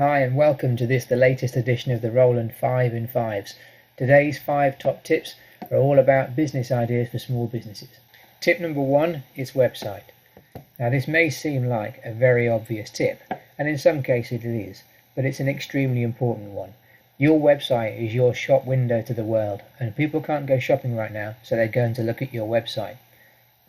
Hi and welcome to the latest edition of the Roland 5 in 5s. Today's 5 top tips are all about business ideas for small businesses. Tip number 1 is website. Now this may seem like a very obvious tip, and in some cases it is, but it's an extremely important one. Your website is your shop window to the world, and people can't go shopping right now, so they're going to look at your website.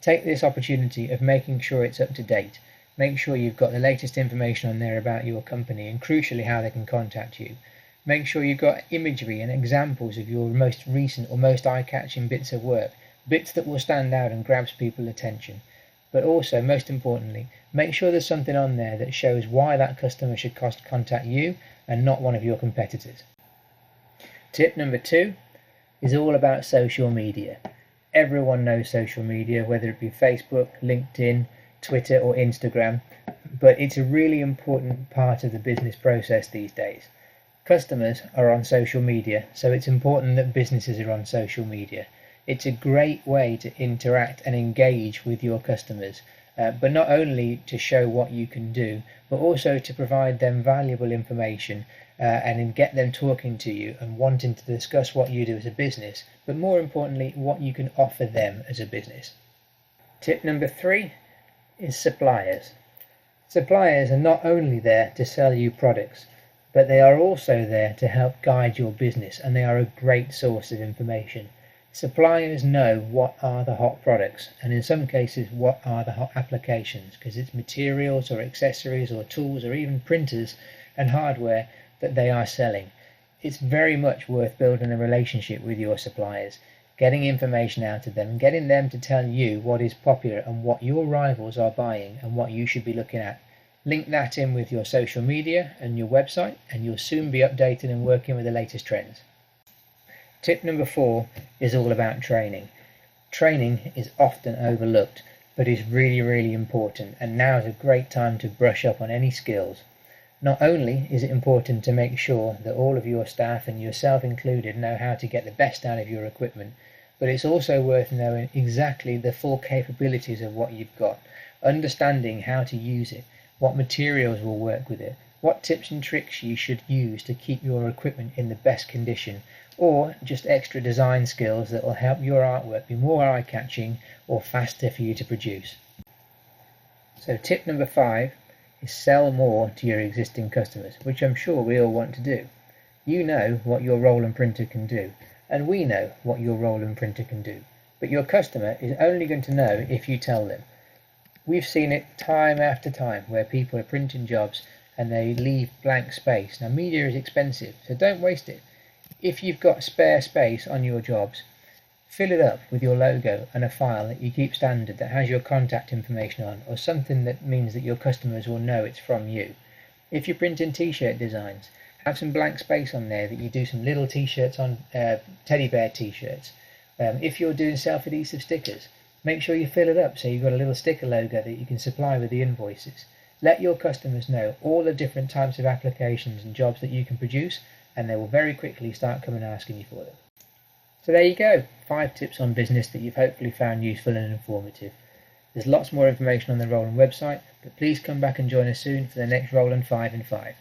Take this opportunity of making sure it's up to date. Make sure you've got the latest information on there about your company and crucially how they can contact you. Make sure you've got imagery and examples of your most recent or most eye-catching bits of work, bits that will stand out and grabs people's attention. But also, most importantly, make sure there's something on there that shows why that customer should contact you and not one of your competitors. Tip number 2 is all about social media. Everyone knows social media, whether it be Facebook, LinkedIn, Twitter or Instagram, but it's a really important part of the business process these days. Customers are on social media, so it's important that businesses are on social media. It's a great way to interact and engage with your customers, but not only to show what you can do, but also to provide them valuable information and get them talking to you and wanting to discuss what you do as a business, but more importantly, what you can offer them as a business. Tip number 3 is suppliers. Suppliers are not only there to sell you products, but they are also there to help guide your business, and they are a great source of information. Suppliers know what are the hot products, and in some cases what are the hot applications, because it's materials or accessories or tools or even printers and hardware that they are selling. It's very much worth building a relationship with your suppliers, getting information out of them and getting them to tell you what is popular and what your rivals are buying and what you should be looking at. Link that in with your social media and your website, and you'll soon be updated and working with the latest trends. Tip number 4 is all about training. Training is often overlooked, but is really important, and now is a great time to brush up on any skills. Not only is it important to make sure that all of your staff and yourself included know how to get the best out of your equipment, but it's also worth knowing exactly the full capabilities of what you've got, understanding how to use it, what materials will work with it, what tips and tricks you should use to keep your equipment in the best condition, or just extra design skills that will help your artwork be more eye-catching or faster for you to produce. So tip number 5 is sell more to your existing customers, which I'm sure we all want to do. You know what your Roland printer can do, and we know what your Roland printer can do, but your customer is only going to know if you tell them. We've seen it time after time where people are printing jobs and they leave blank space. Now media is expensive, so don't waste it. If you've got spare space on your jobs, fill it up with your logo and a file that you keep standard that has your contact information on, or something that means that your customers will know it's from you. If you're printing t-shirt designs, have some blank space on there that you do some little t-shirts on, teddy bear t-shirts. If you're doing self-adhesive stickers, make sure you fill it up so you've got a little sticker logo that you can supply with the invoices. Let your customers know all the different types of applications and jobs that you can produce, and they will very quickly start coming and asking you for them. So there you go, 5 tips on business that you've hopefully found useful and informative. There's lots more information on the Roland website, but please come back and join us soon for the next Roland 5 in 5.